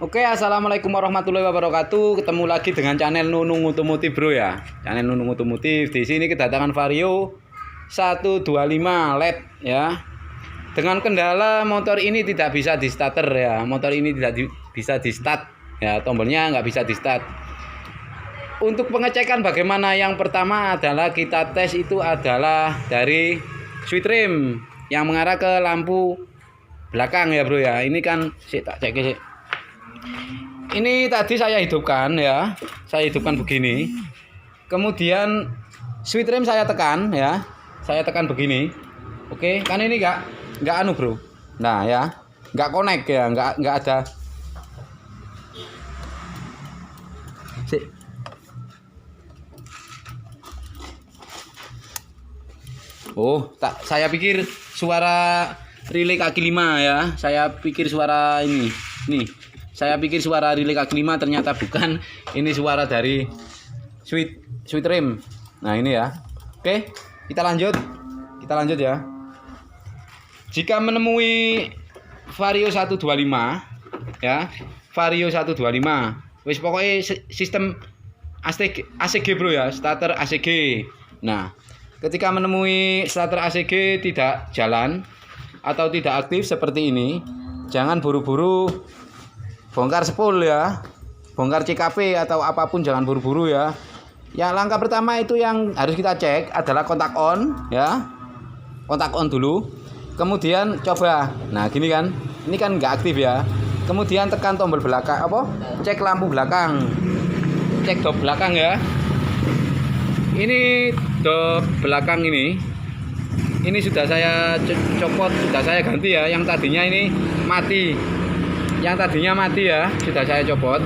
Oke, assalamualaikum warahmatullahi wabarakatuh. Ketemu lagi dengan channel Nunung Otomotif, bro ya. Channel Nunung Otomotif. Di sini kedatangan Vario 125 LED ya. Dengan kendala motor ini tidak bisa di starter ya. Motor ini tidak bisa di start ya. Tombolnya nggak bisa di start. Untuk pengecekan bagaimana, yang pertama adalah kita tes itu adalah dari switch rem yang mengarah ke lampu belakang ya, bro ya. Ini kan tak cek sih. Ini tadi saya hidupkan ya, saya hidupkan begini. Kemudian switch rem saya tekan ya, saya tekan begini. Oke, kan ini nggak anu, bro. Nah ya, nggak connect ya, nggak ada. Oh, saya pikir suara relay kaki 5 ya. Saya pikir suara ini. Nih. Saya pikir suara relay kaki 5, ternyata bukan. Ini suara dari switch rem. Nah, ini ya. Oke, kita lanjut. Kita lanjut ya. Jika menemui Vario 125 ya. Vario 125. Wis pokoknya sistem ACG, bro ya, starter ACG. Nah, ketika menemui starter ACG tidak jalan atau tidak aktif seperti ini, jangan buru-buru bongkar spool ya, bongkar CKP atau apapun, jangan buru-buru ya. Yang langkah pertama itu yang harus kita cek adalah kontak on ya, kontak on dulu. Kemudian coba, nah gini kan, ini kan nggak aktif ya. Kemudian tekan tombol belakang, cek lampu belakang, cek dop belakang ya. Ini dop belakang ini sudah saya copot, sudah saya ganti ya. Yang tadinya ini mati. Yang tadinya mati ya, sudah saya copot.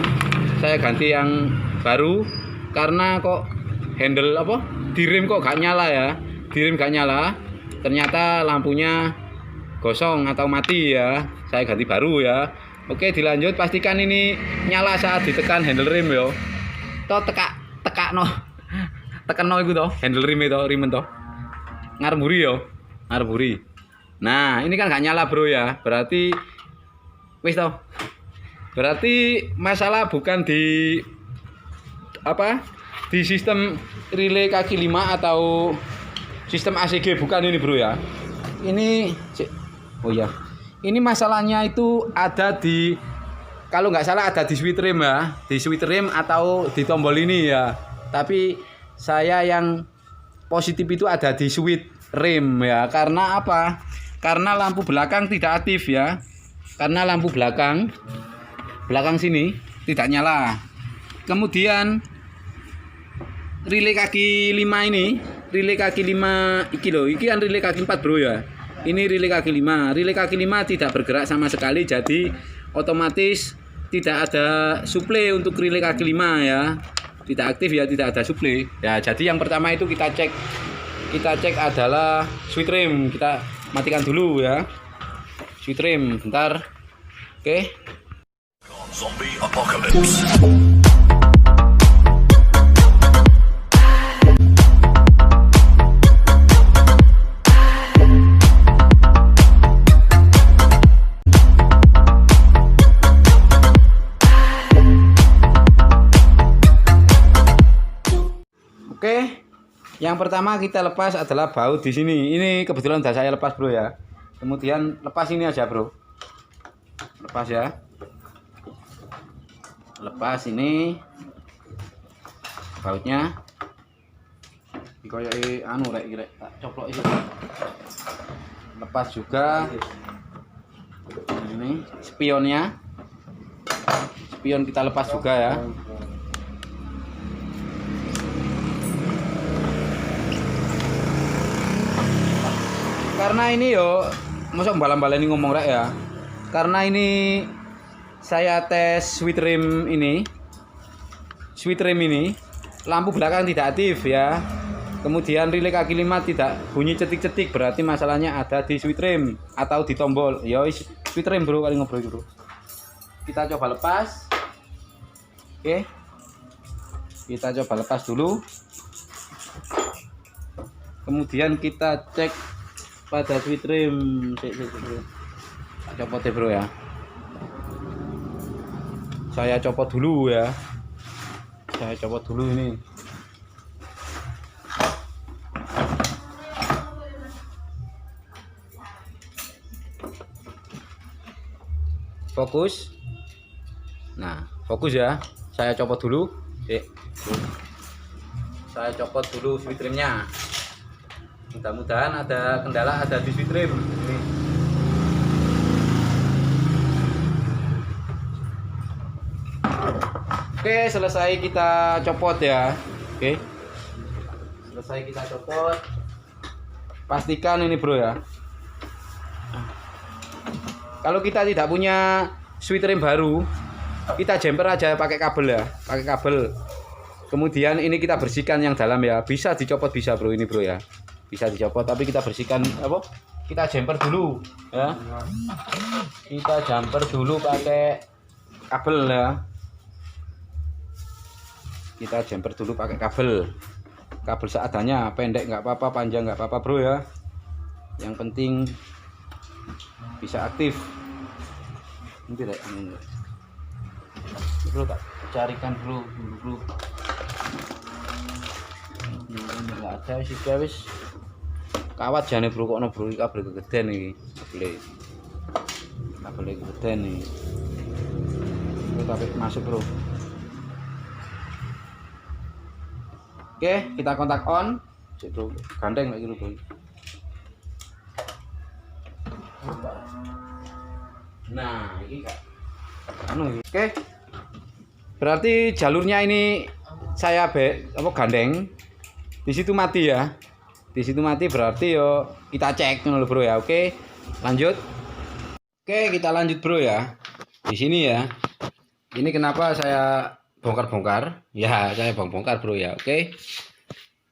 Saya ganti yang baru karena kok handle direm kok gak nyala ya. Direm gak nyala. Ternyata lampunya gosong atau mati ya. Saya ganti baru ya. Oke, dilanjut, pastikan ini nyala saat ditekan handle rem yo. Toh tekan no iku toh, handle rem itu, rem toh. Ngarburi yo, ngarburi. Nah, ini kan gak nyala, bro ya. Berarti wis toh. Berarti masalah bukan di di sistem relay kaki 5 atau sistem ACG, bukan ini, bro ya. Ini ini masalahnya itu ada di, kalau nggak salah ada di switch rem ya, di switch rem atau di tombol ini ya. Tapi saya yang positif itu ada di switch rem ya. Karena apa? Karena lampu belakang tidak aktif ya. Karena lampu belakang sini tidak nyala. Kemudian relay kaki 5 ini, relay kaki 5 iki loh, iki kan relay kaki 4, bro ya. Ini relay kaki 5. Relay kaki 5 tidak bergerak sama sekali, jadi otomatis tidak ada suplai untuk relay kaki 5 ya. Tidak aktif ya, tidak ada suplai. Ya, jadi yang pertama itu kita cek adalah switch rem. Kita matikan dulu ya. Switch rem, bentar. Oke. Zombie Apocalypse. Oke. Yang pertama kita lepas adalah baut di sini. Ini kebetulan sudah saya lepas, bro ya. Kemudian lepas ini aja, bro. Lepas ya. Lepas ini bautnya. Dikoyoki anu rek tak coplok itu. Lepas juga ini spionnya. Spion kita lepas juga ya. Karena ini yo, masa balan-balani ngomong rek ya. Karena ini saya tes switch rem ini, lampu belakang tidak aktif ya. Kemudian relay kaki 5 tidak bunyi cetik-cetik, berarti masalahnya ada di switch rem atau di tombol. Yo, switch rem, bro, kali ngobrol, bro. Kita coba lepas. Oke. Kita coba lepas dulu. Kemudian kita cek pada switch rem. Tak copot ya, bro ya. saya copot dulu ya. Saya copot dulu ini. Fokus. Nah, fokus ya. Saya copot dulu. Saya copot dulu switch remnya. Mudah-mudahan ada kendala ada di switch rem. Ini. Oke, selesai kita copot ya. Oke. Selesai kita copot. Pastikan ini bro ya. Kalau kita tidak punya switch rem baru, kita jumper aja pakai kabel ya, pakai kabel. Kemudian ini kita bersihkan yang dalam ya. Bisa dicopot bisa bro ini bro ya. Bisa dicopot tapi kita bersihkan apa? Kita jumper dulu ya. Kita jumper dulu pakai kabel ya. Kita jumper dulu pakai kabel. Kabel seadanya, pendek nggak apa-apa, panjang nggak apa-apa bro ya. Yang penting bisa aktif. Ini tidak aneh. Bro tak carikan bro dulu. Ini nggak ada sih guys. Kawat jane bro kok ono bro kabel kegeden iki. Kabel kegeden nih. Ini kabel masuk bro. Oke, kita kontak on. Cek bro, gandeng lagi bro. Nah, ini kak. Oke. Berarti jalurnya ini saya gandeng. Di situ mati ya. Di situ mati berarti yo kita cek dulu bro ya. Oke. Lanjut. Oke, kita lanjut bro ya. Di sini ya. Ini kenapa saya bongkar-bongkar? Ya, saya bongkar bro ya. Oke.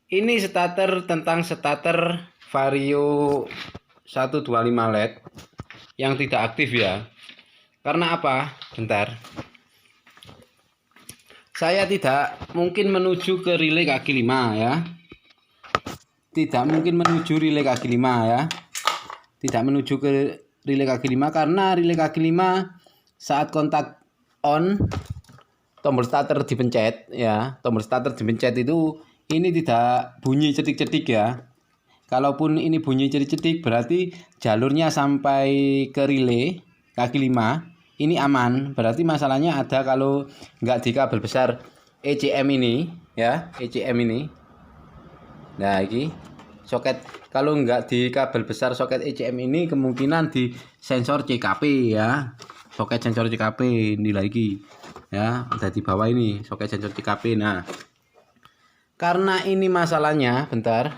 Ini starter tentang starter Vario 125 LED yang tidak aktif ya. Karena apa? Bentar. Saya tidak mungkin menuju ke relay kaki 5 ya. Tidak mungkin menuju relay kaki 5 ya. Tidak menuju ke relay kaki 5 karena relay kaki 5 saat kontak on tombol starter dipencet ya. Tombol starter dipencet itu ini tidak bunyi cetik-cetik ya. Kalaupun ini bunyi cetik-cetik berarti jalurnya sampai ke relay kaki 5 ini aman. Berarti masalahnya ada kalau nggak di kabel besar ECM ini ya, ECM ini. Nah, ini soket kalau nggak di kabel besar soket ECM ini kemungkinan di sensor CKP ya. Soket sensor CKP ini lagi ya, ada di bawah ini soket sensor CKP. Nah, karena ini masalahnya bentar.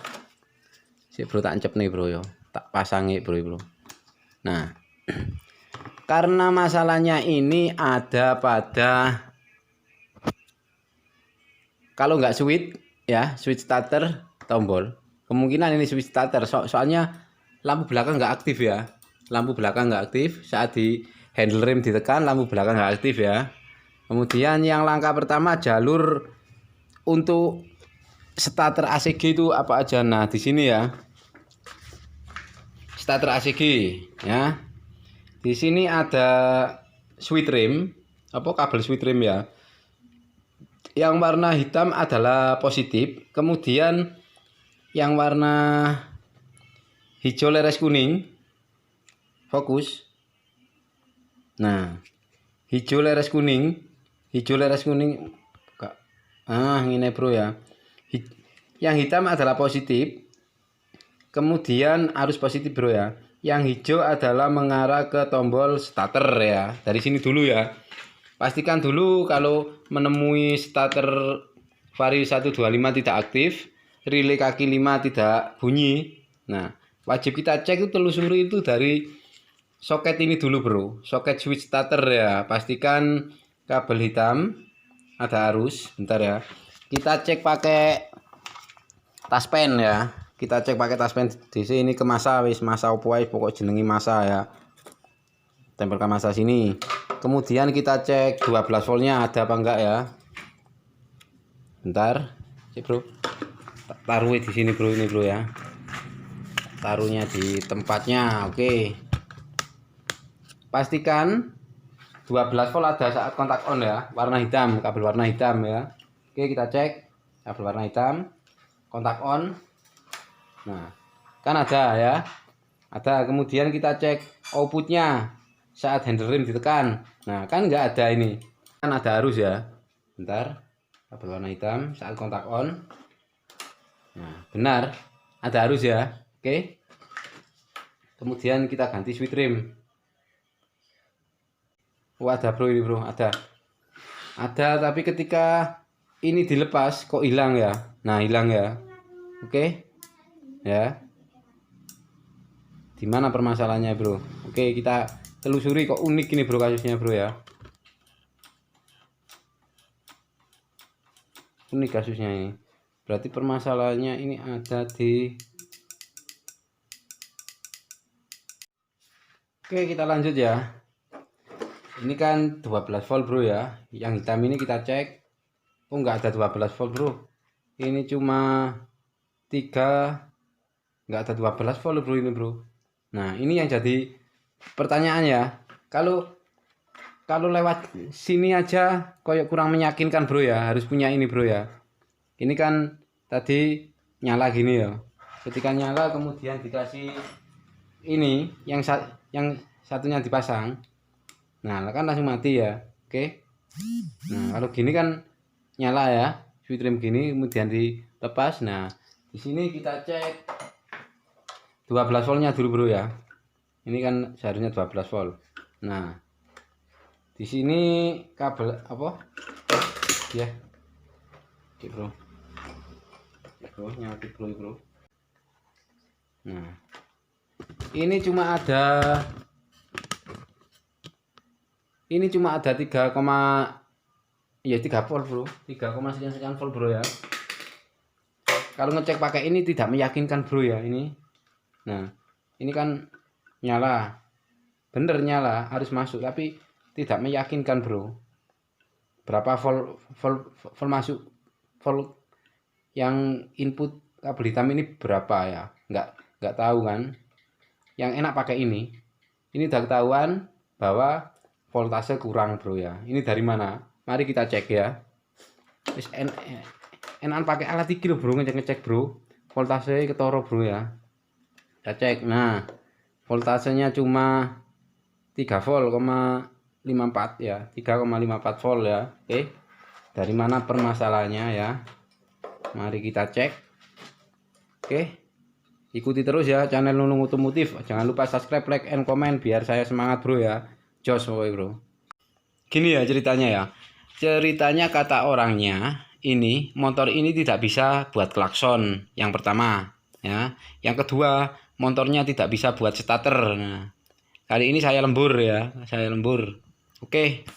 Si bro tak encep nih bro yo. Tak pasangi bro. Nah, karena masalahnya ini ada pada kalau nggak switch ya, switch starter tombol. Kemungkinan ini switch starter soalnya lampu belakang nggak aktif ya. Lampu belakang nggak aktif saat di handle rem ditekan, lampu belakang nggak aktif ya. Kemudian yang langkah pertama jalur untuk starter ACG itu apa aja? Nah, di sini ya. Starter ACG ya. Di sini ada switch rem, apa kabel switch rem ya. Yang warna hitam adalah positif, kemudian yang warna hijau leres kuning fokus. Nah, hijau leres kuning ini bro ya. Yang hitam adalah positif, kemudian arus positif bro ya. Yang hijau adalah mengarah ke tombol starter ya. Dari sini dulu ya. Pastikan dulu kalau menemui starter Vario 125 tidak aktif, relay kaki 5 tidak bunyi. Nah, wajib kita cek itu telusuri itu dari soket ini dulu bro. Soket switch starter ya. Pastikan kabel hitam ada arus. Bentar ya. Kita cek pakai taspen ya. Kita cek pakai taspen di sini ke masa wis masa opo ae pokok jenengi masa ya. Tempel ke masa sini. Kemudian kita cek 12 voltnya ada apa enggak ya. Bentar. Cek bro. Taruh di sini bro ini bro ya. Taruhnya di tempatnya. Oke. Pastikan 12 volt ada saat kontak on ya, warna hitam, kabel warna hitam ya. Oke, kita cek kabel warna hitam, kontak on. Nah, kan ada ya. Ada, kemudian kita cek outputnya saat handle rem ditekan. Nah, kan nggak ada ini. Kan ada arus ya. Bentar, kabel warna hitam saat kontak on. Nah, benar, ada arus ya. Oke. Kemudian kita ganti switch rem. Oh, ada bro, ini bro, ada. Ada, tapi ketika ini dilepas kok hilang ya. Nah, hilang ya. Oke. Ya. Di mana permasalahannya, bro? Oke, kita telusuri, kok unik ini, bro, kasusnya, bro ya. Unik kasusnya ini. Berarti permasalahannya ini ada di. Oke, kita lanjut ya. Ini kan 12 volt, bro ya. Yang hitam ini kita cek. Oh, nggak ada 12 volt, bro. Ini cuma 3, nggak ada 12 volt, bro, ini, bro. Nah, ini yang jadi pertanyaan ya. Kalau lewat sini aja koyok kurang meyakinkan, bro ya. Harus punya ini, bro ya. Ini kan tadi nyala gini ya. Ketika nyala kemudian dikasih ini yang satunya dipasang. Nah, kan langsung mati ya. Oke. Nah, kalau gini kan nyala ya. Switch rem gini kemudian dilepas. Nah, di sini kita cek 12 voltnya dulu, bro ya. Ini kan seharusnya 12 volt. Nah, di sini kabel apa? Ya. Oke, bro. Bro, nyala bro. Nah, ini cuma ada 3, ya 3 volt, bro. 3, sekian volt, bro ya. Kalau ngecek pakai ini tidak meyakinkan, bro ya, ini. Nah, ini kan nyala. Bener nyala, harus masuk, tapi tidak meyakinkan, bro. Berapa volt masuk, volt yang input kabel hitam ini berapa ya? Nggak tahu kan. Yang enak pakai ini. Ini udah ketahuan bahwa voltase kurang, bro ya. Ini dari mana? Mari kita cek ya. Wis enakan pakai alat iki lho, bro, ngecek, bro. Voltase ketoro, bro ya. Kita cek. Nah, voltasenya cuma 3 volt, 54 ya. 3,54 volt ya. Oke. Dari mana permasalahannya ya? Mari kita cek. Oke. Ikuti terus ya channel Nunung Otomotif. Jangan lupa subscribe, like, and comment biar saya semangat, bro ya. Jos, bro. Gini ya ceritanya ya. Ceritanya kata orangnya, ini motor ini tidak bisa buat klakson. Yang pertama, ya. Yang kedua, motornya tidak bisa buat starter. Nah, kali ini saya lembur ya, Oke.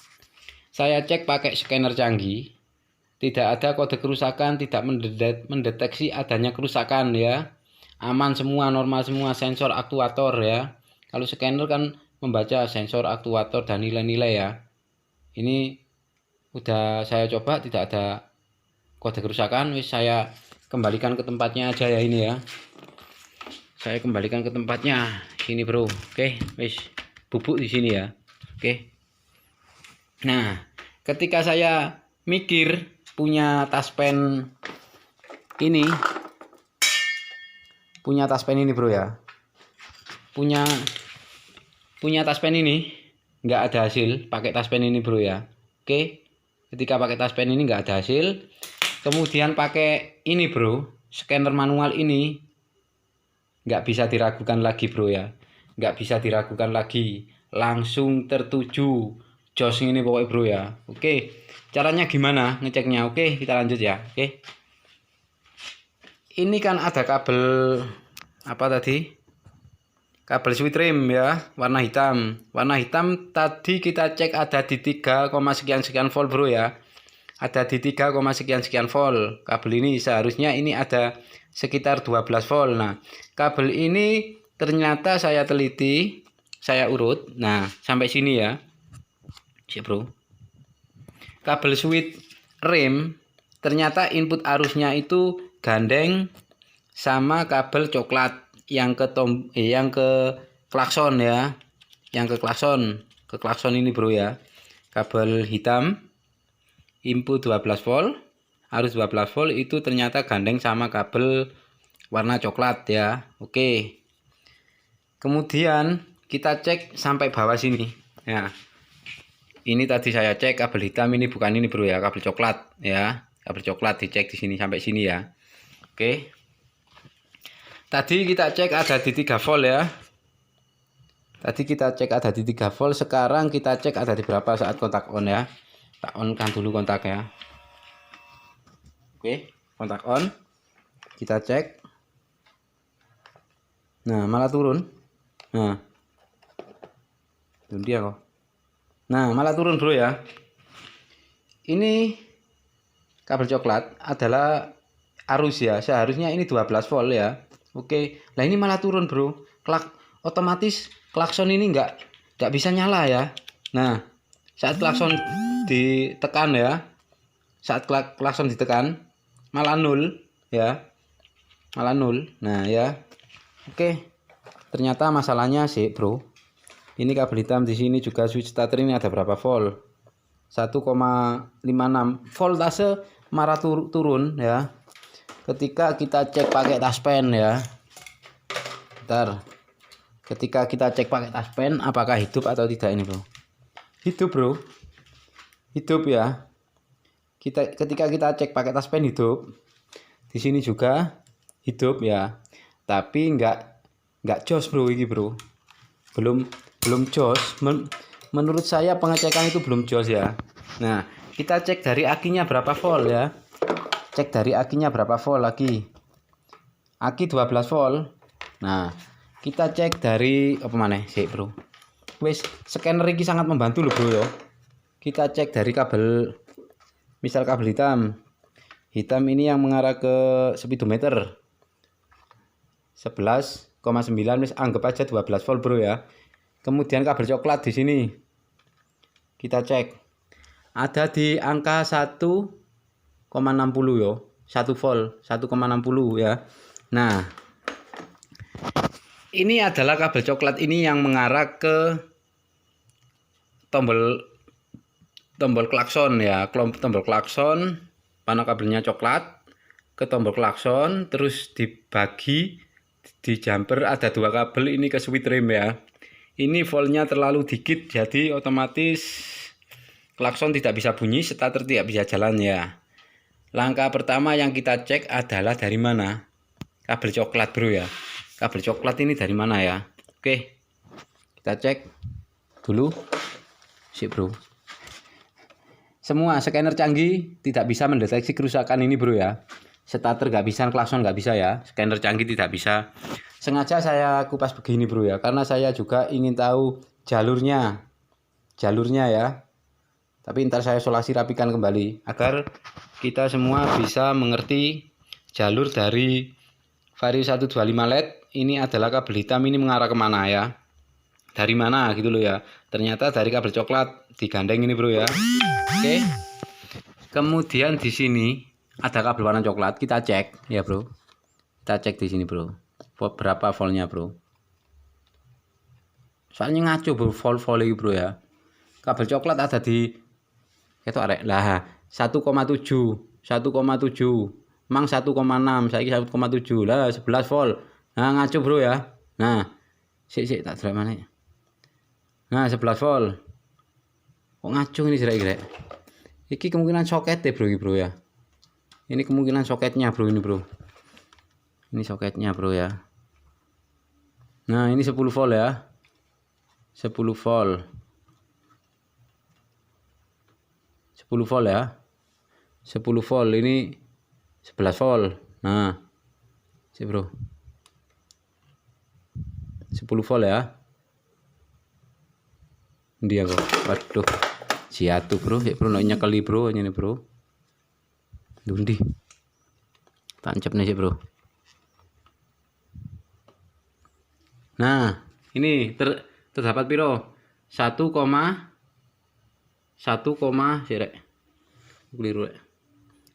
Saya cek pakai scanner canggih. Tidak ada kode kerusakan, tidak mendeteksi adanya kerusakan ya. Aman semua, normal semua, sensor aktuator ya. Kalau scanner kan membaca sensor aktuator dan nilai-nilai ya. Ini udah saya coba tidak ada kode kerusakan. Wis saya kembalikan ke tempatnya aja ya ini ya. Saya kembalikan ke tempatnya sini, bro. Oke, wis bubuk di sini ya. Oke. Nah, ketika saya mikir punya taspen ini, bro ya. Punya taspen ini nggak ada hasil pakai taspen ini, bro ya. Oke. Ketika pakai taspen ini nggak ada hasil, kemudian pakai ini, bro, scanner manual ini nggak bisa diragukan lagi, bro ya. Nggak bisa diragukan lagi, langsung tertuju jos ini pokoknya, bro ya. Oke, caranya gimana ngeceknya? Oke, kita lanjut ya. Oke, ini kan ada kabel apa tadi, kabel switch rem ya, warna hitam. Warna hitam tadi kita cek ada di 3, sekian volt, bro ya. Ada di 3, sekian volt. Kabel ini seharusnya ini ada sekitar 12 volt. Nah, kabel ini ternyata saya teliti, saya urut. Nah, sampai sini ya. Si, bro. Kabel switch rem ternyata input arusnya itu gandeng sama kabel coklat yang ke klakson ya. Yang ke klakson ini, bro ya. kabel hitam input 12 volt, arus 12 volt itu ternyata gandeng sama kabel warna coklat ya. Oke. Kemudian kita cek sampai bawah sini. Ya. Ini tadi saya cek kabel hitam, ini bukan ini bro ya, kabel coklat ya. Kabel coklat dicek di sini sampai sini ya. Oke. Tadi kita cek ada di 3 volt ya. Tadi kita cek ada di 3 volt, sekarang kita cek ada di berapa saat kontak on ya. Tak on kan dulu kontak ya. Oke, kontak on. Kita cek. Nah, malah turun. Nah. Itu dia kok. Nah, malah turun bro ya. Ini kabel coklat adalah arus ya. Seharusnya ini 12 volt ya. Oke. Nah, ini malah turun bro. Otomatis klakson ini nggak bisa nyala ya. Nah, saat klakson ditekan ya. Saat klakson ditekan malah 0 ya. Malah 0. Nah, ya. Oke. Ternyata masalahnya sih, bro. Ini kabel hitam di sini juga switch starter ini ada berapa volt? 1,56. Voltase marah turun ya. Ketika kita cek pakai taspen ya. Bentar. Ketika kita cek pakai taspen apakah hidup atau tidak ini, bro? Hidup, bro. Hidup ya. Ketika kita cek pakai taspen hidup. Di sini juga hidup ya. Tapi enggak jos, bro, ini, bro. Belum jos. Menurut saya pengecekan itu belum jos ya. Nah, kita cek dari akinya berapa volt ya. Cek dari akinya berapa volt lagi. Aki 12 volt. Nah, kita cek dari apa mana sih, bro. Wes, scanner ini sangat membantu loh, bro ya. Kita cek dari kabel, misal kabel hitam. Hitam ini yang mengarah ke speedometer 11,9, wis anggap aja 12 volt, bro ya. Kemudian kabel coklat di sini. Kita cek. Ada di angka 1,60 yo. 1 volt, 1,60 ya. Nah, ini adalah kabel coklat ini yang mengarah ke tombol klakson ya. Tombol klakson, mana kabelnya coklat ke tombol klakson, terus dibagi di jumper ada 2 kabel ini ke switch rem ya. Ini voltnya terlalu dikit, jadi otomatis klakson tidak bisa bunyi, starter tidak bisa jalan ya. Langkah pertama yang kita cek adalah dari mana? Kabel coklat, bro ya. Kabel coklat ini dari mana ya? Oke. Kita cek dulu. Sip, bro. Semua scanner canggih tidak bisa mendeteksi kerusakan ini, bro ya. Starter nggak bisa, klakson nggak bisa ya. Scanner canggih tidak bisa. Sengaja saya kupas begini, bro ya, karena saya juga ingin tahu jalurnya ya. Tapi ntar saya solasi rapikan kembali agar kita semua bisa mengerti jalur dari Vario 125 LED. Ini adalah kabel hitam, ini mengarah kemana ya, dari mana gitu loh ya. Ternyata dari kabel coklat digandeng ini, bro ya. Oke. Kemudian di sini ada kabel warna coklat, kita cek ya, bro. Kita cek di sini, bro. Berapa voltnya, bro? Soalnya ngaco, bro, volt ini, bro ya. Kabel coklat ada di itu arek lah 1,7 mang 1,6 saiki 1,7 lah 11 volt. Nah, ngaco, bro ya. Nah, sik tak delok mana. Nah, 11 volt. Kok ngaco ini jerak-jerak. Iki kemungkinan soket deh, bro, ya. Ini kemungkinan soketnya, bro, ini, bro. Ini soketnya, bro ya. Nah, ini 10 volt ya. 10 volt. 10 volt ya. 10 volt ini 11 volt. Nah. Sip, bro. 10 volt ya. Dia kok. Waduh. Jatuh, bro. Ya, bro, nyekeli, bro, ini, bro. Dundi. Tancap nih, bro. Nah, ini terdapat piro? 1, sirek. Keliru rek.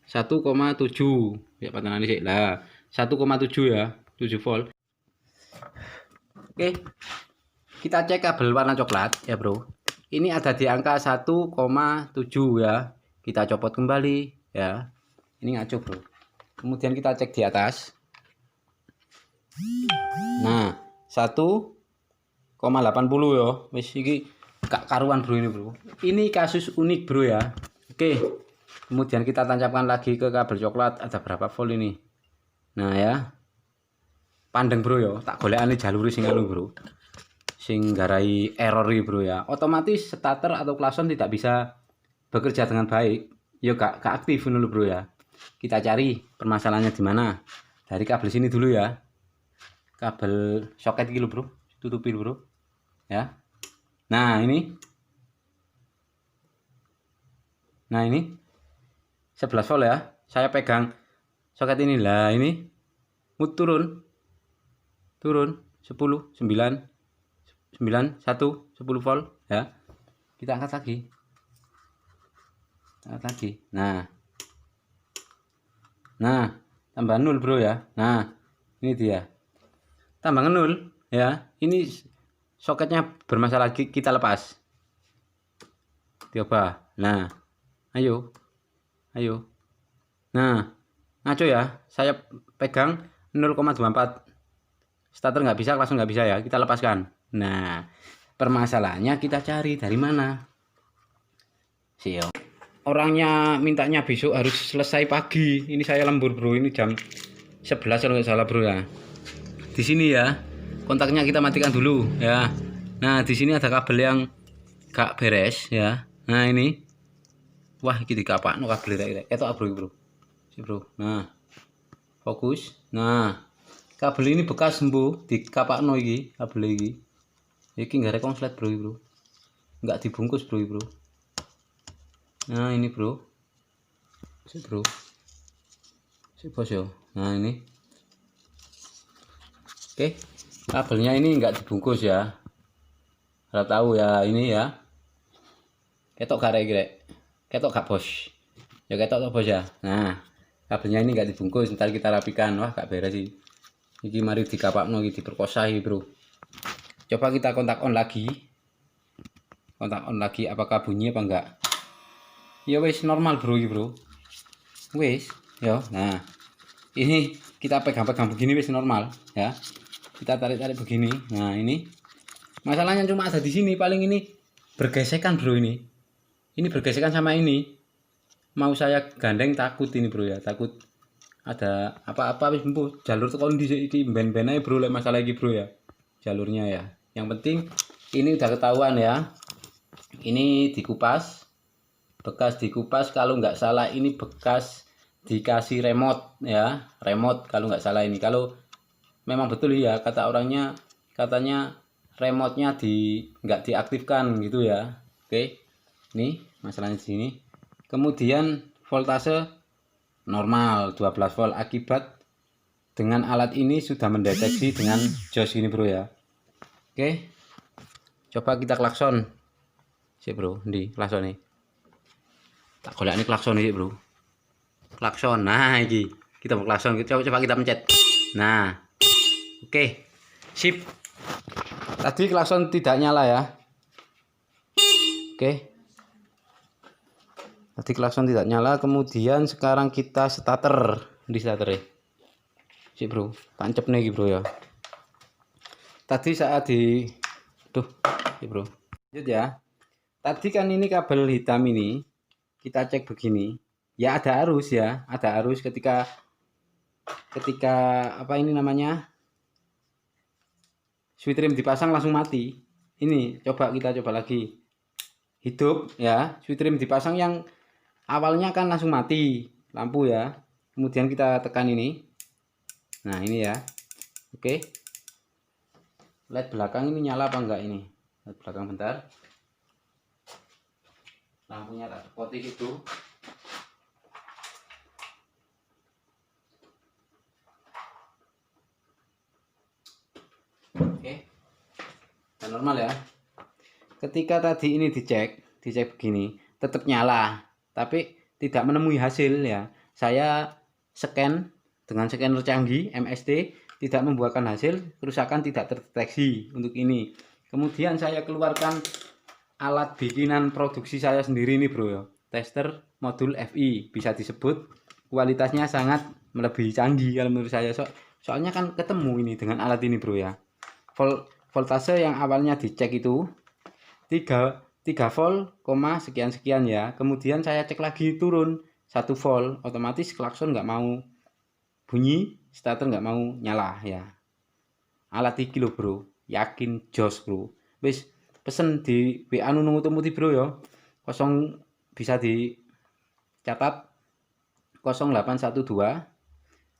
1,7. Ya patanane sik. Lah, 1,7 ya, 7 volt. Oke. Kita cek kabel warna coklat ya, bro. ini ada di angka 1,7 ya. Kita copot kembali ya. Ini ngaco bro. Kemudian kita cek di atas. Nah 1,80 ya. Wis iki gak karuan bro ini bro. Ini kasus unik bro ya. Oke. Kemudian kita tancapkan lagi ke kabel coklat. Ada berapa volt ini? Nah ya. Pandeng bro ya. Tak golekane jalur sing anu bro. Sing garai error bro ya. Otomatis starter atau klason tidak bisa bekerja dengan baik. Ya gak aktif dulu bro ya. Kita cari permasalahannya di mana. Dari kabel sini dulu ya. Kabel soket gitu bro. Tutupi bro. Ya. Nah ini 11 volt ya. Saya pegang soket ini lah, ini turun 10 9 1 10 volt ya. Kita angkat lagi. Nah tambah 0 bro ya. Nah ini dia tambah 0 ya. Ini soketnya bermasalah, kita lepas coba. Nah ayo nah ngaco ya. Saya pegang 0,24. Starter nggak bisa, langsung nggak bisa ya. Kita lepaskan. Nah permasalahannya kita cari dari mana. Orangnya mintanya besok harus selesai pagi. Ini saya lembur bro. Ini jam 11 kalau nggak salah bro ya. Di sini ya. Kontaknya kita matikan dulu ya. Nah di sini ada kabel yang gak beres ya. Nah ini. Wah iki dikapakno kabel rek. Ketok bro. Bro. Nah. Fokus. Nah. Kabel ini bekas sembuh dikapakno iki, kabel iki. Iki nggak ada konslet bro. Nggak dibungkus bro. Nah ini bro. Bos yo. Nah ini. Oke. Kabelnya ini nggak dibungkus ya. Harap tahu ya ini ya. Ketok garek. Ketok gak bos. Ya ketok bos ya. Nah, kabelnya ini nggak dibungkus. Ntar kita rapikan. Wah gak beres sih. Iki mari dikapakno iki diperkosa iki, bro. Coba kita kontak on lagi. Apakah bunyi apa enggak? Ya wis normal bro iki, bro. Wis, yo. Nah. Ini kita pegang-pegang begini wis normal, ya. Kita tarik-tarik begini. Nah, ini. Masalahnya cuma ada di sini, paling ini bergesekan, bro ini. Ini bergesekan sama ini. Mau saya gandeng takut ini, bro ya. Takut ada apa-apa wis empuh jalur tekan iki ben-ben ae bro lek masalah iki bro ya. Jalurnya ya. Yang penting ini udah ketahuan ya. Ini dikupas. Bekas dikupas kalau nggak salah ini bekas dikasih remote ya. Remote kalau nggak salah ini. Kalau memang betul ya kata orangnya, katanya remote-nya nggak diaktifkan gitu ya. Oke. Ini masalahnya di sini. Kemudian voltase normal 12 volt akibat dengan alat ini sudah mendeteksi dengan jos ini bro ya. Oke. Coba kita klakson. Sih bro, di klakson nih. Tak golek ini klakson iki bro. Klakson. Nah, iki. Kita mau klakson. Coba kita pencet. Nah. Oke. Sip. Tadi klakson tidak nyala ya. Oke. Tadi klakson tidak nyala, kemudian sekarang kita starter di starter ya. Sip bro, tancap nih bro ya. Tadi saat sip bro. Lanjut ya. Tadi kan ini kabel hitam ini kita cek begini. Ya ada arus ya, ada arus ketika apa ini namanya? Switch rem dipasang langsung mati. Ini kita coba lagi. Hidup ya, switch rem dipasang yang awalnya kan langsung mati lampu ya. Kemudian kita tekan ini. Nah ini ya. Oke. LED belakang ini nyala apa enggak ini? LED belakang bentar. Lampunya tak putih itu. Oke. Dan normal ya. Ketika tadi ini dicek begini, tetap nyala. Tapi tidak menemui hasil ya. Saya scan dengan scanner canggih MST tidak membuahkan hasil, kerusakan tidak terdeteksi untuk ini. Kemudian saya keluarkan alat bikinan produksi saya sendiri nih bro ya. Tester modul FI, bisa disebut kualitasnya sangat melebihi canggih kalau menurut saya. Soalnya kan ketemu ini dengan alat ini bro ya. Voltase yang awalnya dicek itu 3 volt, sekian ya. Kemudian saya cek lagi turun 1 volt, otomatis klakson nggak mau bunyi, starter nggak mau nyala ya. Alat iki lho bro, yakin jos bro. Wis pesen di WA Nunung Otomotif bro ya. Bisa dicatat 0812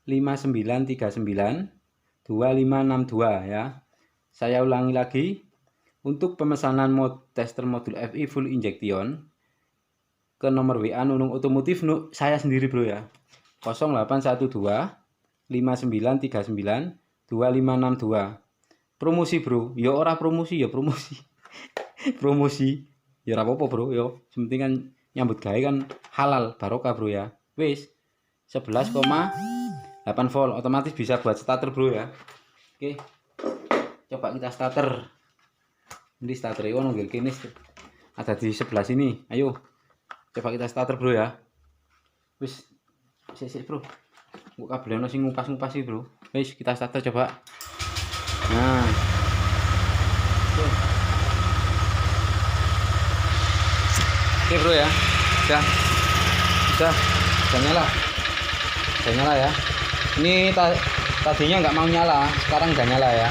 5939 2562 ya. Saya ulangi lagi, untuk pemesanan tester modul FI full injection ke nomor WA Nunung Otomotif saya sendiri bro ya. 0812 5939 2562. Promosi bro, ya ora promosi ya promosi. Promosi ya ora apa-apa bro ya. Penting kan nyambut gawe kan halal barokah bro ya. Wis 11,8 volt otomatis bisa buat starter bro ya. Oke. Coba kita starter. Ini starter itu nunggil kini ada di sebelah sini. Ayo. Coba kita starter bro ya. Wis sik bro. Kok kabelnya sing ngupas-ngupas sih bro. Wis kita starter coba. Nah. Oke bro ya. Sudah nyala. Udah nyala ya. Ini tadinya nggak mau nyala, sekarang udah nyala ya.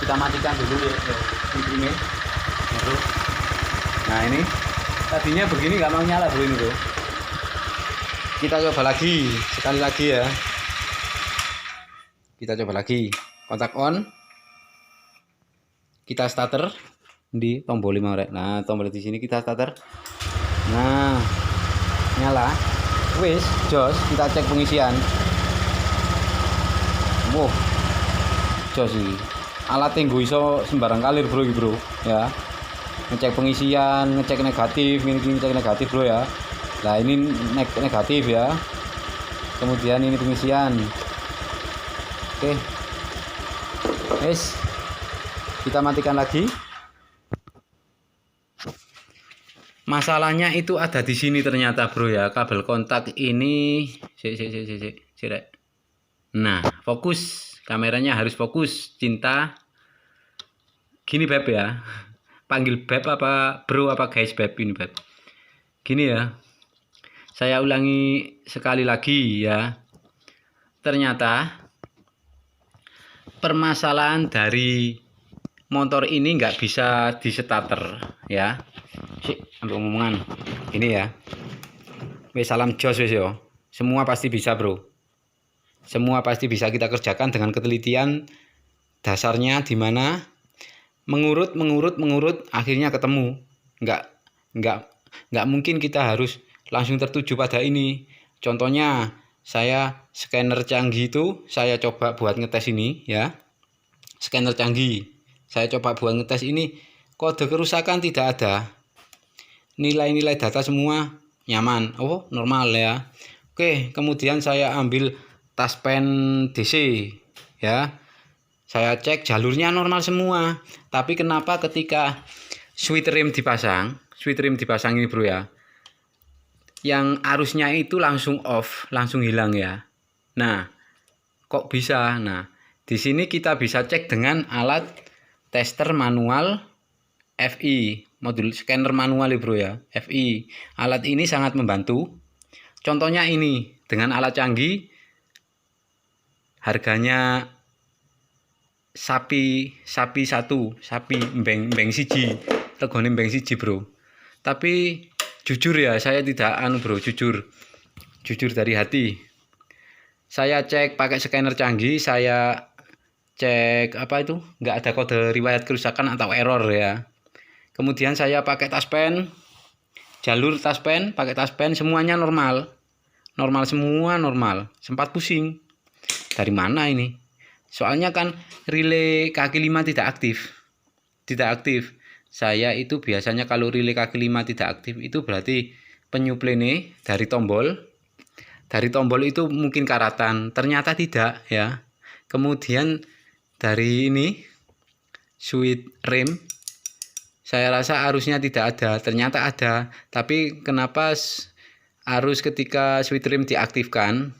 Kita matikan dulu ya ini. Nah ini tadinya begini nggak mau nyala bro ini bro. Kita coba lagi, sekali lagi ya. Kita coba lagi, kontak on. Kita starter di tombol 5 rek. Nah tombol di sini kita starter. Nah nyala. Wis jos, kita cek pengisian. Wow, jos ini alat yang gue iso sembarang kalir bro bro ya. Ngecek pengisian, ngecek negatif, ini ngecek negatif bro ya. Nah ini negatif ya. Kemudian ini pengisian. Oke. Wis kita matikan lagi. Masalahnya itu ada di sini ternyata bro ya, kabel kontak ini. Nah, fokus, kameranya harus fokus, cinta. Gini beb ya. Panggil beb apa bro apa guys beb ini beb. Gini ya. Saya ulangi sekali lagi ya. Ternyata permasalahan dari motor ini nggak bisa di starter ya. Ambil omongan ini ya. Wes salam jos wes yo. Semua pasti bisa bro. Semua pasti bisa kita kerjakan dengan ketelitian. Dasarnya di mana? Mengurut akhirnya ketemu. Nggak mungkin kita harus langsung tertuju pada ini. Contohnya saya scanner canggih itu saya coba buat ngetes ini ya. Scanner canggih. Saya coba buat ngetes ini, kode kerusakan tidak ada. Nilai-nilai data semua nyaman. Oh, normal ya. Oke, kemudian saya ambil taspen DC ya. Saya cek jalurnya normal semua. Tapi kenapa ketika switch rem dipasang ini bro ya. Yang arusnya itu langsung off, langsung hilang ya. Nah, kok bisa? Nah, di sini kita bisa cek dengan alat tester manual FI. Modul scanner manual ya bro ya, FI. Alat ini sangat membantu. Contohnya ini, dengan alat canggih, harganya sapi mbeng siji, regane mbeng siji bro. Tapi jujur ya, saya tidak bro, jujur dari hati. Saya cek pakai scanner canggih, saya cek apa itu, nggak ada kode riwayat kerusakan atau error ya. Kemudian saya pakai taspen, jalur taspen, pakai taspen semuanya normal semua normal. Sempat pusing, dari mana ini? Soalnya kan relay kaki 5 tidak aktif. Saya itu biasanya kalau relay kaki 5 tidak aktif itu berarti penyuplai dari tombol itu mungkin karatan. Ternyata tidak ya. Kemudian dari ini switch rem saya rasa arusnya tidak ada, ternyata ada. Tapi kenapa arus ketika switch rem diaktifkan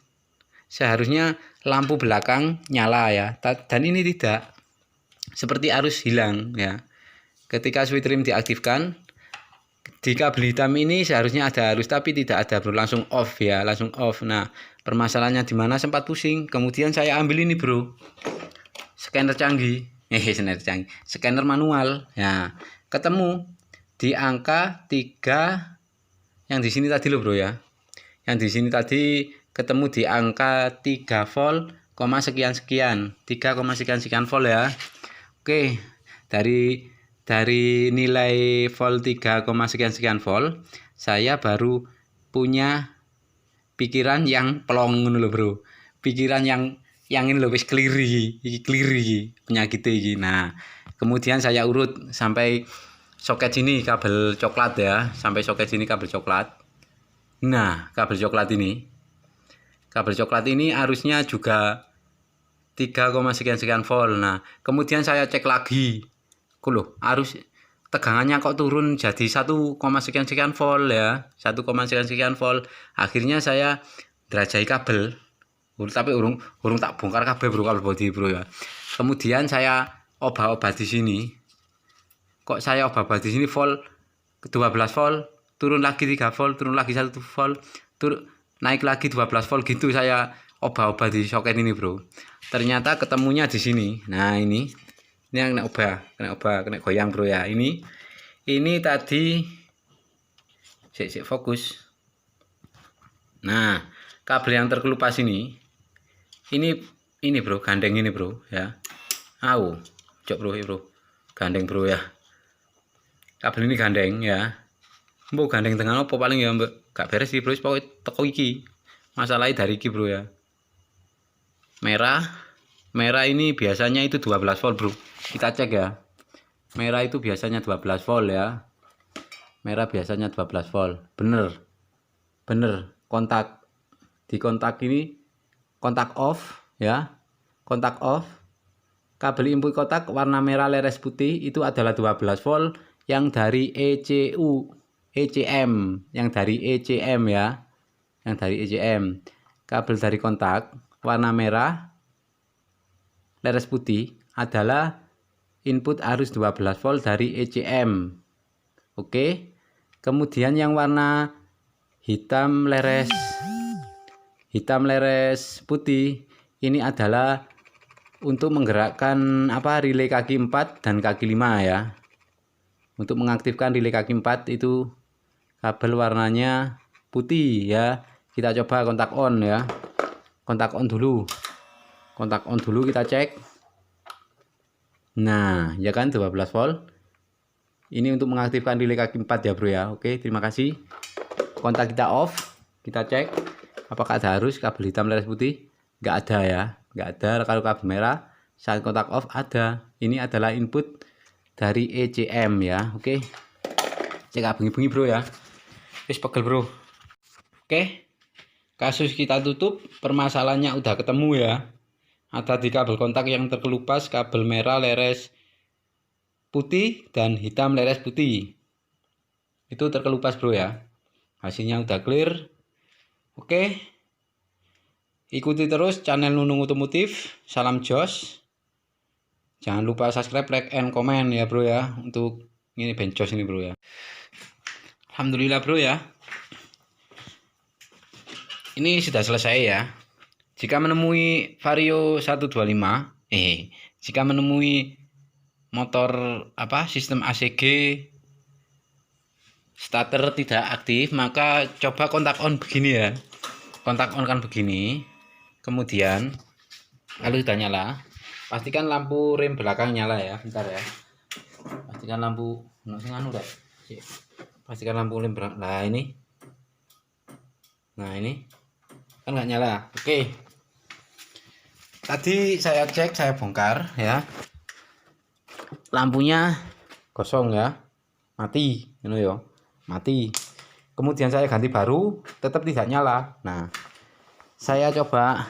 seharusnya lampu belakang nyala ya, dan ini tidak, seperti arus hilang ya. Ketika switch rem diaktifkan di kabel hitam ini seharusnya ada arus, tapi tidak ada bro, langsung off ya, langsung off. Nah permasalahannya di mana, sempat pusing. Kemudian saya ambil ini bro, scanner canggih, scanner manual ya, ketemu di angka 3 yang di sini tadi loh bro ya, yang di sini tadi ketemu di angka 3 volt, sekian 3, sekian volt ya. Oke, dari nilai volt 3, sekian volt, saya baru punya pikiran yang pelong loh bro, pikiran yang ini loh, wis kliri penyakit iki. Nah kemudian saya urut sampai soket sini kabel coklat ya, sampai soket sini kabel coklat. Nah kabel coklat ini arusnya juga 3, sekian volt. Nah kemudian saya cek lagi, loh arus tegangannya kok turun jadi 1, sekian volt ya, 1, sekian volt. Akhirnya saya derajai kabel, tapi urung tak bongkar kabel bro, kabel body bro ya. Kemudian saya obah-obah di sini. Kok saya obah-obah di sini volt 12 volt, turun lagi 3 volt, turun lagi 1 volt, naik lagi 12 volt gitu. Saya obah-obah di soket ini bro. Ternyata ketemunya di sini. Nah ini yang kena goyang bro ya. Ini tadi fokus. Nah kabel yang terkelupas ini bro, gandeng ini bro ya. Cok bro, gandeng bro ya. Kabel ini gandeng ya. Mbok gandeng tengah apa paling ya mbak, gak beres sih bro, pokoknya teko iki. Masalahnya dari iki bro ya. Merah ini biasanya itu 12 volt bro. Kita cek ya. Merah itu biasanya 12 volt ya. Merah biasanya 12 volt. Bener. Di kontak ini kontak off ya. Kontak off. Kabel input kotak warna merah leres putih itu adalah 12 volt yang dari ECM ya. Yang dari ECM. Kabel dari kontak warna merah leres putih adalah input arus 12 volt dari ECM. Oke. Kemudian yang warna hitam leres putih ini adalah untuk menggerakkan relay kaki 4 dan kaki 5 ya. Untuk mengaktifkan relay kaki 4 itu kabel warnanya putih ya. Kita coba kontak on ya. Kontak on dulu kita cek. Nah ya kan 12 volt. Ini untuk mengaktifkan relay kaki 4 ya bro ya. Oke, terima kasih. Kontak kita off, kita cek apakah ada arus kabel hitam leres putih. Nggak ada ya, nggak ada. Kalau kabel merah saat kontak off ada. Ini adalah input dari ECM ya. Oke, cek bengi-bengi bro ya. Wis pegel bro. Oke, kasus kita tutup. Permasalahannya udah ketemu ya. Ada di kabel kontak yang terkelupas, kabel merah leres putih dan hitam leres putih. Itu terkelupas bro ya. Hasilnya udah clear. Oke. Ikuti terus channel Nunung Otomotif. Salam jos. Jangan lupa subscribe, like, and comment ya bro ya. Untuk ini bencos ini bro ya. Alhamdulillah bro ya. Ini sudah selesai ya. Jika menemui Vario 125, jika menemui motor sistem ACG starter tidak aktif, maka coba kontak on begini ya. Kontak on kan begini. Kemudian kalau sudah nyala, pastikan lampu rem belakang nyala ya. Bentar ya. Pastikan lampu pastikan lampu rem belakang. Nah ini kan nggak nyala. Oke. Tadi saya cek, saya bongkar ya. Lampunya kosong ya. Mati, mati. Kemudian saya ganti baru, tetap tidak nyala. Nah, saya coba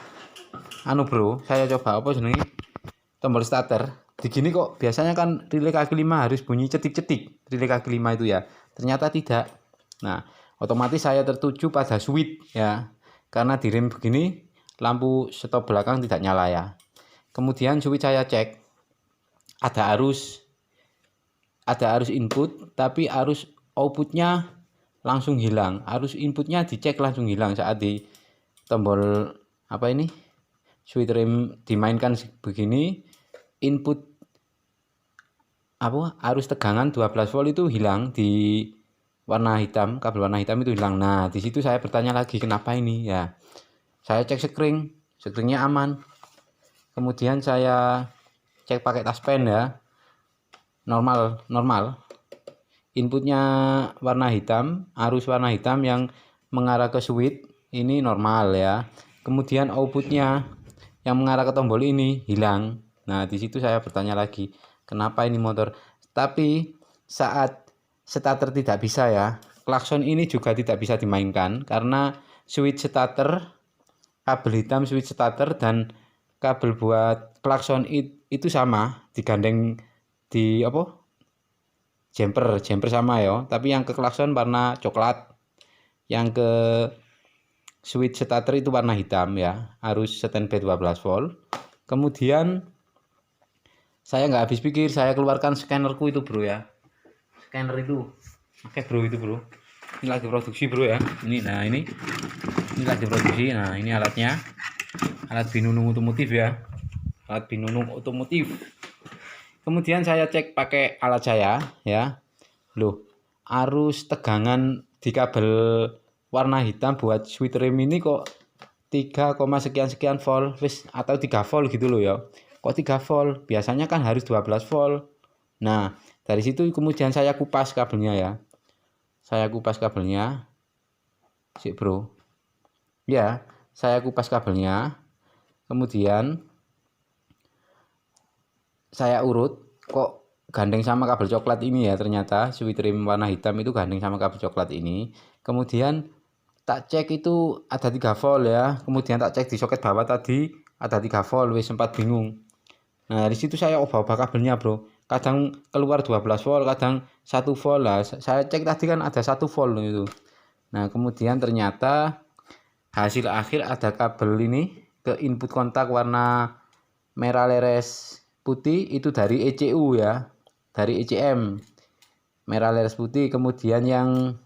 bro, saya coba tombol starter. di gini kok biasanya kan relay kaki 5 harus bunyi cetik-cetik relay kaki 5 itu ya. Ternyata tidak. Nah, otomatis saya tertuju pada switch ya. Karena di rem begini lampu stop belakang tidak nyala ya. Kemudian switch saya cek ada arus input tapi arus outputnya langsung hilang. Arus inputnya dicek langsung hilang saat di tombol apa ini switch rem dimainkan begini. Input arus tegangan 12 volt itu hilang di warna hitam, kabel warna hitam itu hilang. Nah, di situ saya bertanya lagi kenapa ini ya. Saya cek screennya aman. Kemudian saya cek pakai taspen ya. Normal. Inputnya warna hitam, arus warna hitam yang mengarah ke switch ini normal ya. Kemudian outputnya yang mengarah ke tombol ini hilang. Nah, di situ saya bertanya lagi, kenapa ini motor? Tapi saat starter tidak bisa ya, klakson ini juga tidak bisa dimainkan karena switch starter, kabel hitam switch starter dan kabel buat klakson itu sama, digandeng di jumper sama ya, tapi yang ke klakson warna coklat, yang ke switch starter itu warna hitam ya, arus standby 12 volt. Kemudian saya nggak habis pikir, saya keluarkan scannerku itu bro ya, scanner itu oke bro, itu bro, ini lagi produksi bro ya, ini lagi produksi. Nah, ini alatnya, alat binunung otomotif ya, alat binunung otomotif. Kemudian saya cek pakai alat saya ya, loh arus tegangan di kabel warna hitam buat switch rem ini kok 3, sekian volt atau 3 volt gitu loh ya. Kok 3 volt? Biasanya kan harus 12 volt. Nah, dari situ kemudian saya kupas kabelnya ya. Saya kupas kabelnya. Sik, bro. Ya, saya kupas kabelnya. Kemudian saya urut, kok gandeng sama kabel coklat ini ya, ternyata switch rem warna hitam itu gandeng sama kabel coklat ini. Kemudian tak cek itu ada 3 volt ya. Kemudian tak cek di soket bawah tadi ada 3 volt, sempat bingung. Nah, dari situ saya ubah-ubah kabelnya bro, kadang keluar 12 volt, kadang 1 volt lah. Saya cek tadi kan ada 1 volt itu. Nah, kemudian ternyata hasil akhir ada kabel ini ke input kontak warna merah leres putih itu dari ECU ya, dari ECM, merah leres putih. Kemudian yang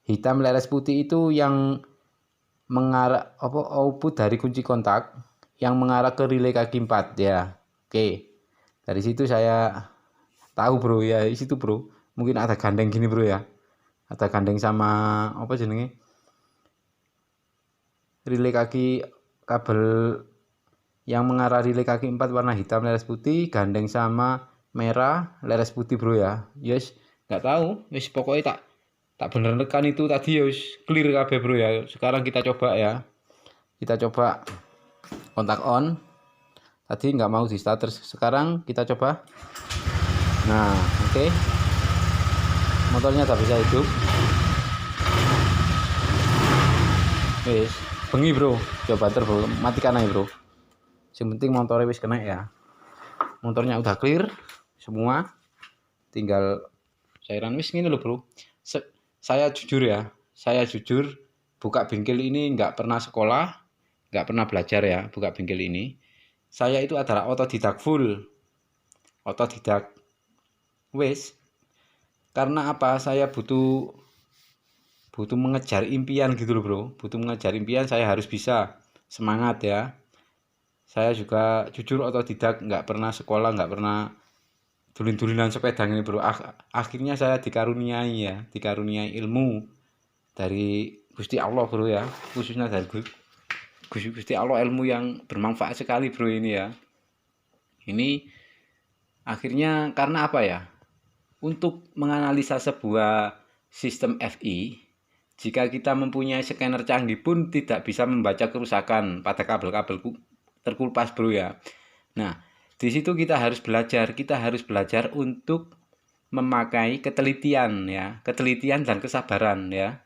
hitam leres putih itu yang mengarah output dari kunci kontak yang mengarah ke relay kaki 4 ya. Oke. Dari situ saya tahu bro ya, di situ bro. Mungkin ada gandeng gini bro ya. Ada gandeng sama apa jenenge? Relay kaki, kabel yang mengarah relay kaki 4 warna hitam leres putih gandeng sama merah leres putih bro ya. Yes, enggak tahu. Wis pokoknya tak bener tekan itu tadi ya, clear kabeh bro ya. Sekarang kita coba ya. Kita coba kontak on. Tadi nggak mau di starter, sekarang kita coba. Nah, oke. Motornya tak bisa hidup. Wis, bengi bro. Coba bro, matikan aja bro. Yang penting motornya wis kena ya. Motornya udah clear semua. Tinggal cairan wis gini loh bro. Saya jujur buka bengkel ini nggak pernah sekolah, nggak pernah belajar ya buka bengkel ini. Saya itu adalah otodidak full, otodidak. Wes, karena apa? Saya butuh mengejar impian gitu loh bro. Butuh mengejar impian, saya harus bisa, semangat ya. Saya juga jujur otodidak, nggak pernah sekolah, nggak pernah dulin-dulinan sepeda ini bro. Akhirnya saya dikaruniai ilmu dari Gusti Allah bro ya, khususnya dari Gusti Allah, ilmu yang bermanfaat sekali bro ini ya. Ini akhirnya karena apa ya? Untuk menganalisa sebuah sistem FI, jika kita mempunyai scanner canggih pun tidak bisa membaca kerusakan pada kabel-kabel terkulpas bro ya. Nah, di situ kita harus belajar untuk memakai ketelitian ya, ketelitian dan kesabaran ya.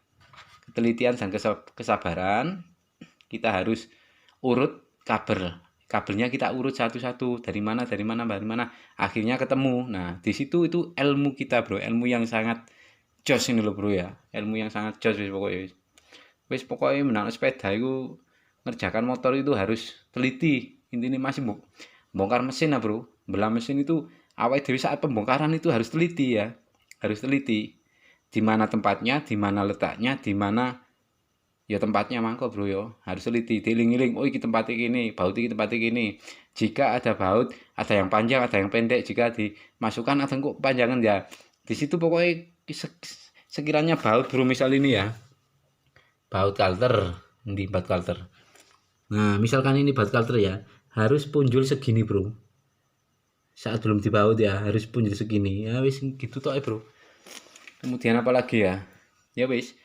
Ketelitian dan kesabaran. Kita harus urut kabel kabelnya kita urut satu-satu, dari mana, akhirnya ketemu. Nah, di situ itu ilmu kita, Bro, ilmu yang sangat jos ini loh, Bro ya. Ilmu yang sangat jos wis pokoknya. Wis pokoknya menang sepeda itu, ngerjakan motor itu harus teliti. Intinya masih bongkar mesin lah, Bro. Belah mesin itu awal dari saat pembongkaran itu harus teliti ya. Harus teliti. Di mana tempatnya, di mana letaknya, di mana ya tempatnya mangko, Bro yo. Harus teliti, diiling-iling. Oh, iki tempatnya gini, baut iki tempatnya gini. Jika ada baut, ada yang panjang, ada yang pendek. Jika dimasukkan ada kok panjangan ya. Di situ pokoknya sekiranya baut, Bro, misal ini ya. Baut kalter, ini baut kalter. Nah, misalkan ini baut kalter ya, harus punjul segini, Bro. Saat belum dibaut ya, harus punjul segini. Ya wis gitu toh, Bro. Kemudian apa lagi ya? Ya wis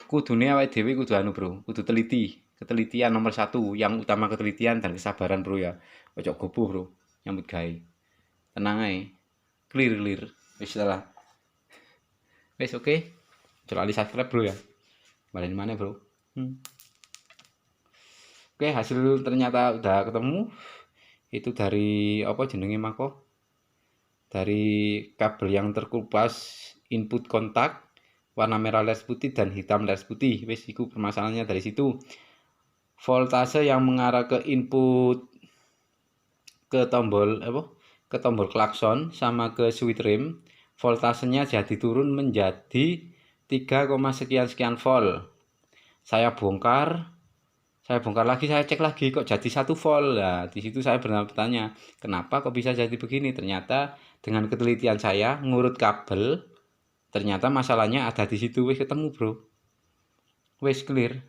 kudune awake dhewe kudu anu, Bro. Kudu teliti. Ketelitian nomor 1, yang utama ketelitian dan kesabaran, Bro ya. Ojo gopoh, Bro. Nyambut gawe. Tenang ae. Clear. Wis lah. Wis oke. Coba subscribe, Bro ya. Balen mana, Bro? Oke, hasil ternyata udah ketemu. Itu dari apa jenenge mako? Dari kabel yang terkupas input kontak warna merah les putih dan hitam les putih. Wis iku permasalahannya dari situ. Voltase yang mengarah ke input ke tombol ke tombol klakson sama ke switch rem, voltasenya jadi turun menjadi 3, sekian volt. Saya bongkar lagi, saya cek lagi kok jadi 1 volt. Nah, di situ saya bertanya, kenapa kok bisa jadi begini? Ternyata dengan ketelitian saya ngurut kabel, ternyata masalahnya ada di situ. Wis ketemu, Bro. Wis clear.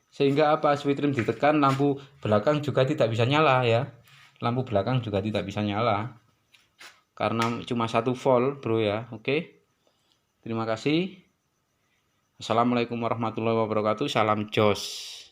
Sehingga apa? Switch rem ditekan, lampu belakang juga tidak bisa nyala ya. Lampu belakang juga tidak bisa nyala. Karena cuma 1 volt, Bro ya. Oke. Terima kasih. Assalamualaikum warahmatullahi wabarakatuh. Salam jos.